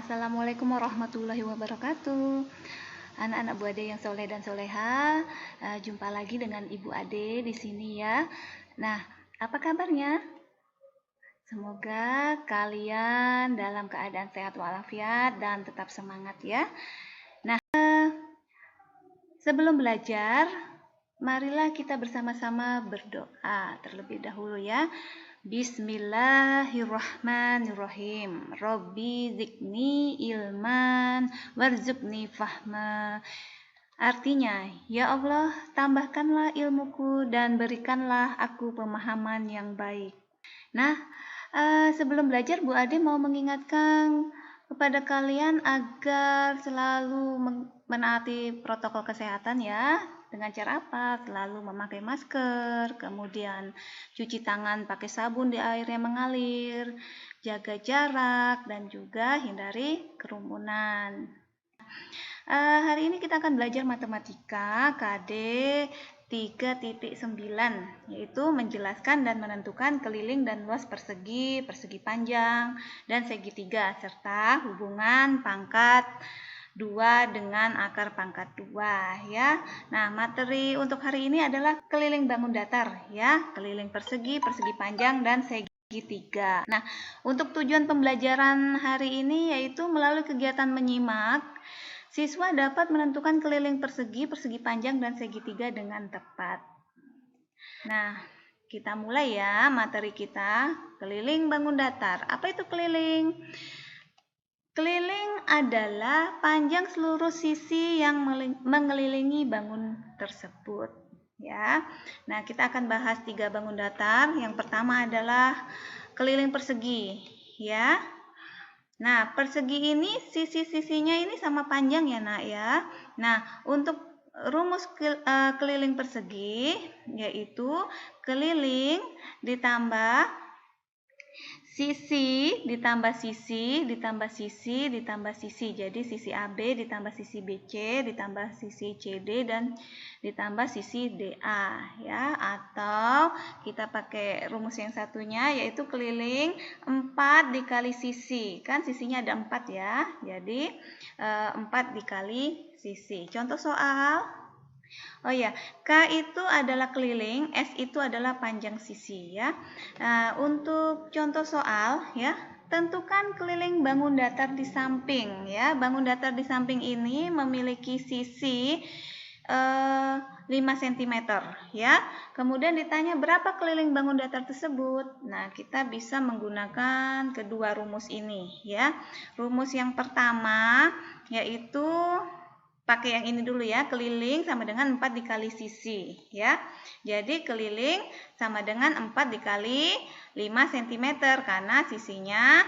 Assalamualaikum warahmatullahi wabarakatuh. Anak-anak Bu Ade yang soleh dan soleha, jumpa lagi dengan Ibu Ade di sini ya. Nah, apa kabarnya? Semoga kalian dalam keadaan sehat walafiat dan tetap semangat ya. Nah, sebelum belajar, marilah kita bersama-sama berdoa terlebih dahulu ya. Bismillahirrahmanirrahim. Robbi zidni ilman warzuqni fahma. Artinya, ya Allah, tambahkanlah ilmuku dan berikanlah aku pemahaman yang baik. Nah, sebelum belajar Bu Ade mau mengingatkan kepada kalian agar selalu menaati protokol kesehatan ya. Dengan cara apa? Selalu memakai masker, kemudian cuci tangan pakai sabun di air yang mengalir, jaga jarak, dan juga hindari kerumunan. Hari ini kita akan belajar matematika KD 3.9, yaitu menjelaskan dan menentukan keliling dan luas persegi, persegi panjang, dan segitiga, serta hubungan pangkat 2 dengan akar pangkat 2 ya. Nah, materi untuk hari ini adalah keliling bangun datar ya, keliling persegi, persegi panjang, dan segitiga. Nah, untuk tujuan pembelajaran hari ini yaitu melalui kegiatan menyimak, siswa dapat menentukan keliling persegi, persegi panjang, dan segitiga dengan tepat. Nah, kita mulai ya materi kita, keliling bangun datar. Apa itu keliling? Keliling adalah panjang seluruh sisi yang mengelilingi bangun tersebut ya. Nah, kita akan bahas 3 bangun datar. Yang pertama adalah keliling persegi ya. Nah, persegi ini sisi-sisinya ini sama panjang ya, Nak ya. Nah, untuk rumus keliling persegi yaitu keliling ditambah sisi ditambah sisi ditambah sisi ditambah sisi. Jadi sisi AB ditambah sisi BC ditambah sisi CD dan ditambah sisi DA ya. Atau kita pakai rumus yang satunya yaitu keliling 4 dikali sisi. Kan sisinya ada 4 ya. Jadi 4 dikali sisi. Contoh soal. Oh ya, K itu adalah keliling, S itu adalah panjang sisi ya. Nah, untuk contoh soal ya, tentukan keliling bangun datar di samping ya. Bangun datar di samping ini memiliki sisi 5 cm ya. Kemudian ditanya berapa keliling bangun datar tersebut. Nah, kita bisa menggunakan kedua rumus ini ya. Rumus yang pertama yaitu pakai yang ini dulu ya, keliling sama dengan 4 dikali sisi ya. Jadi keliling sama dengan 4 dikali 5 cm karena sisinya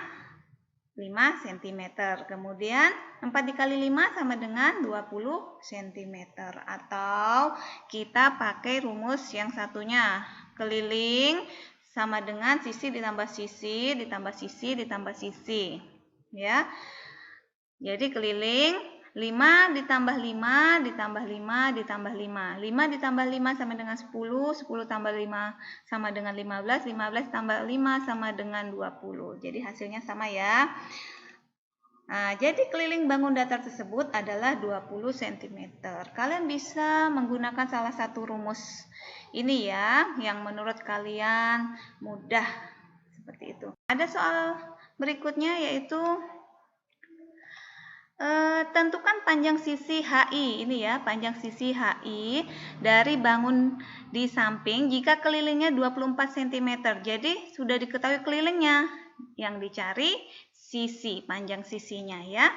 5 cm. Kemudian 4 dikali 5 sama dengan 20 cm. Atau kita pakai rumus yang satunya, keliling sama dengan sisi ditambah sisi ditambah sisi ditambah sisi ya. Jadi keliling 5 ditambah 5 ditambah 5 ditambah 5. 5 ditambah 5 sama dengan 10, 10 tambah 5 sama dengan 15, 15 tambah 5 sama dengan 20. Jadi hasilnya sama ya. Nah, jadi keliling bangun datar tersebut adalah 20 cm. Kalian bisa menggunakan salah satu rumus ini ya, yang menurut kalian mudah seperti itu. Ada soal berikutnya yaitu tentukan panjang sisi HI ini ya, panjang sisi HI dari bangun di samping jika kelilingnya 24 cm. Jadi sudah diketahui kelilingnya, yang dicari sisi, panjang sisinya ya.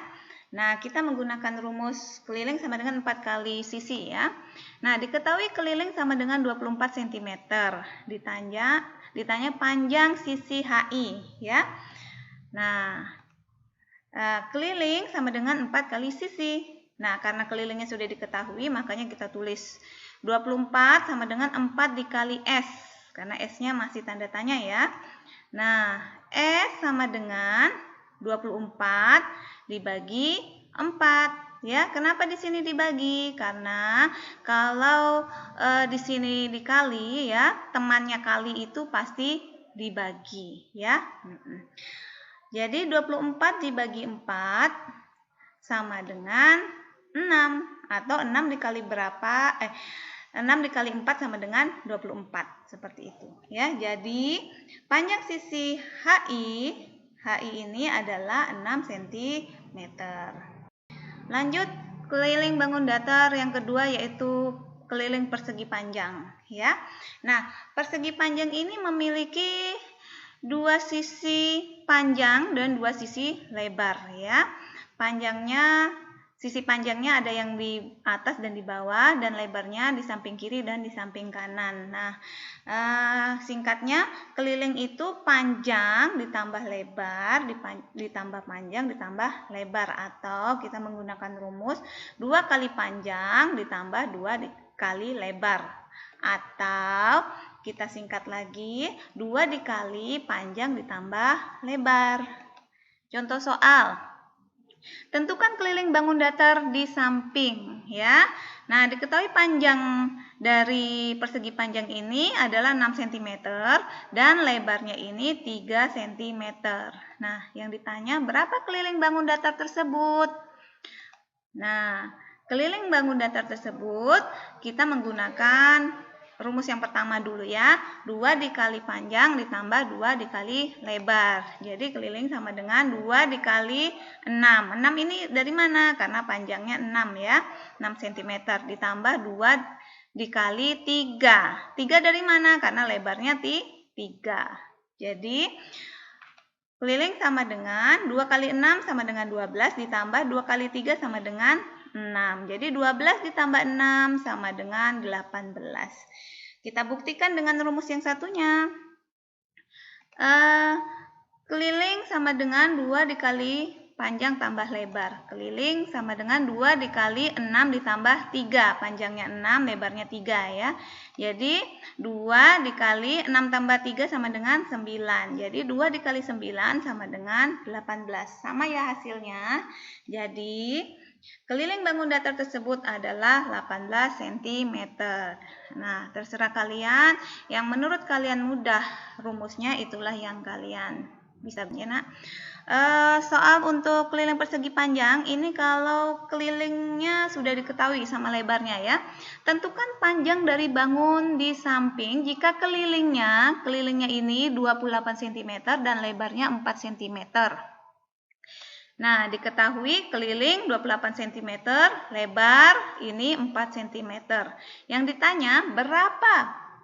Nah, kita menggunakan rumus keliling sama dengan 4 kali sisi ya. Nah, diketahui keliling sama dengan 24 cm. Ditanya panjang sisi HI ya. Nah, keliling sama dengan 4 kali sisi. Nah, karena kelilingnya sudah diketahui, makanya kita tulis 24 sama dengan 4 dikali S. Karena S-nya masih tanda tanya ya. Nah, S sama dengan 24 dibagi 4. Ya, kenapa di sini dibagi? Karena kalau di sini dikali ya, temannya kali itu pasti dibagi ya. Jadi 24 dibagi 4 sama dengan 6. Atau 6 dikali berapa? 6 dikali 4 sama dengan 24. Seperti itu. Ya, jadi panjang sisi HI ini adalah 6 cm. Lanjut keliling bangun datar yang kedua yaitu keliling persegi panjang. Ya, nah persegi panjang ini memiliki dua sisi panjang dan dua sisi lebar. Ya, sisi panjangnya ada yang di atas dan di bawah, dan lebarnya di samping kiri dan di samping kanan. Nah, singkatnya keliling itu panjang ditambah lebar, ditambah panjang ditambah lebar, atau kita menggunakan rumus 2 kali panjang ditambah 2 kali lebar, atau kita singkat lagi 2 dikali panjang ditambah lebar. Contoh soal. Tentukan keliling bangun datar di samping, ya. Nah, diketahui panjang dari persegi panjang ini adalah 6 cm dan lebarnya ini 3 cm. Nah, yang ditanya berapa keliling bangun datar tersebut? Nah, keliling bangun datar tersebut kita menggunakan rumus yang pertama dulu ya, 2 dikali panjang ditambah 2 dikali lebar. Jadi keliling sama dengan 2 dikali 6. 6 ini dari mana? Karena panjangnya 6 ya, 6 cm ditambah 2 dikali 3. 3 dari mana? Karena lebarnya 3. Jadi keliling sama dengan 2 kali 6 sama dengan 12 ditambah 2 kali 3 sama dengan 6. Jadi 12 ditambah 6 sama dengan 18. Kita buktikan dengan rumus yang satunya. Keliling sama dengan 2 dikali panjang tambah lebar. Keliling sama dengan 2 dikali 6 ditambah 3. Panjangnya 6, lebarnya 3 ya. Jadi 2 dikali 6 tambah 3 sama dengan 9. Jadi 2 dikali 9 sama dengan 18. Sama ya hasilnya. Jadi keliling bangun datar tersebut adalah 18 cm. Nah, terserah kalian. Yang menurut kalian mudah rumusnya, itulah yang kalian bisa ya, Nak. Soal untuk keliling persegi panjang, ini kalau kelilingnya sudah diketahui sama lebarnya ya. Tentukan panjang dari bangun di samping jika kelilingnya ini 28 cm dan lebarnya 4 cm. Nah, diketahui keliling 28 cm, lebar ini 4 cm. Yang ditanya berapa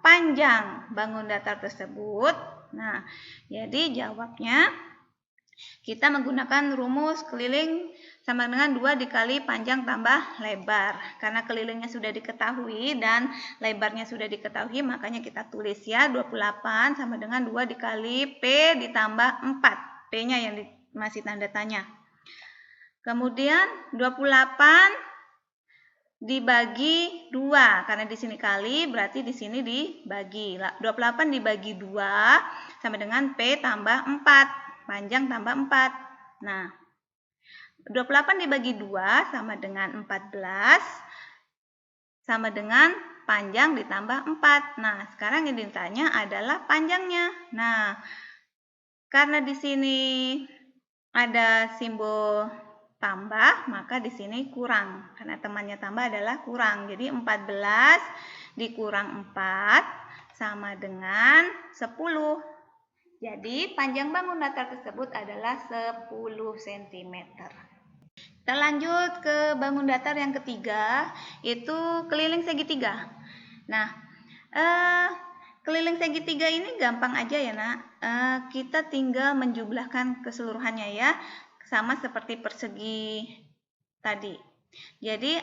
panjang bangun datar tersebut? Nah, jadi jawabnya kita menggunakan rumus keliling sama dengan 2 dikali panjang tambah lebar. Karena kelilingnya sudah diketahui dan lebarnya sudah diketahui, makanya kita tulis ya 28 sama dengan 2 dikali P ditambah 4. P-nya yang masih tanda tanya. Kemudian 28 dibagi 2. Karena di sini kali, berarti di sini dibagi. 28 dibagi 2 sama dengan P tambah 4. Panjang tambah 4. Nah, 28 dibagi 2 sama dengan 14. Sama dengan panjang ditambah 4. Nah, sekarang yang ditanya adalah panjangnya. Nah, karena di sini ada simbol tambah, maka di sini kurang. Karena temannya tambah adalah kurang. Jadi 14 dikurang 4 sama dengan 10. Jadi panjang bangun datar tersebut adalah 10 cm. Kita lanjut ke bangun datar yang ketiga, yaitu keliling segitiga. Nah, keliling segitiga ini gampang aja ya, Nak. Kita tinggal menjumlahkan keseluruhannya ya. Sama seperti persegi tadi. Jadi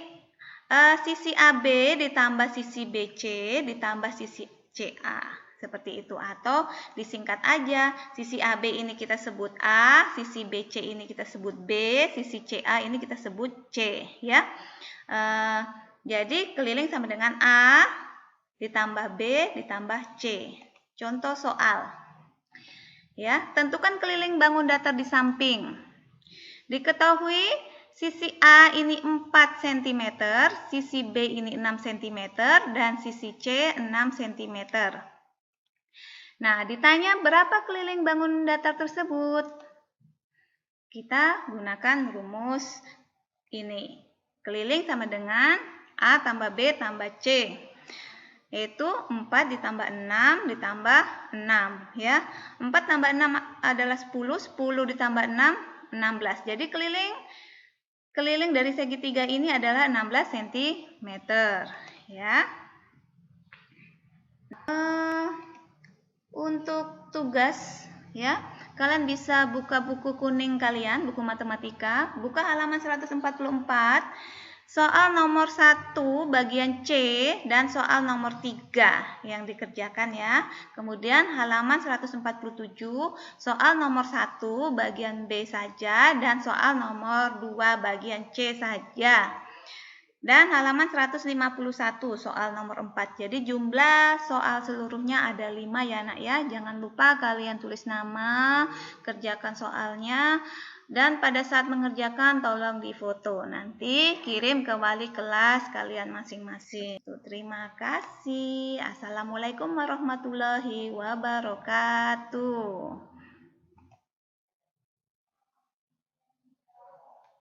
sisi AB ditambah sisi BC ditambah sisi CA. Seperti itu. Atau disingkat aja, sisi AB ini kita sebut A, sisi BC ini kita sebut B, sisi CA ini kita sebut C. Ya. Jadi keliling sama dengan A ditambah B ditambah C. Contoh soal. Ya, tentukan keliling bangun datar di samping. Diketahui sisi A ini 4 cm, sisi B ini 6 cm, dan sisi C 6 cm. Nah, ditanya berapa keliling bangun datar tersebut? kita gunakan rumus ini. Keliling sama dengan A tambah B tambah C. Yaitu 4 ditambah 6 ditambah 6 ya. 4 tambah 6 adalah 10, 10 ditambah 6 16. Jadi keliling dari segitiga ini adalah 16 cm ya. Untuk tugas ya, kalian bisa buka buku kuning kalian, buku matematika, buka halaman 144. Soal nomor 1 bagian C dan soal nomor 3 yang dikerjakan ya. Kemudian halaman 147 soal nomor 1 bagian B saja dan soal nomor 2 bagian C saja. Dan halaman 151 soal nomor 4. Jadi jumlah soal seluruhnya ada 5 ya nak ya. Jangan lupa kalian tulis nama, kerjakan soalnya. Dan pada saat mengerjakan tolong difoto. Nanti kirim ke wali kelas kalian masing-masing. Terima kasih. Assalamualaikum warahmatullahi wabarakatuh.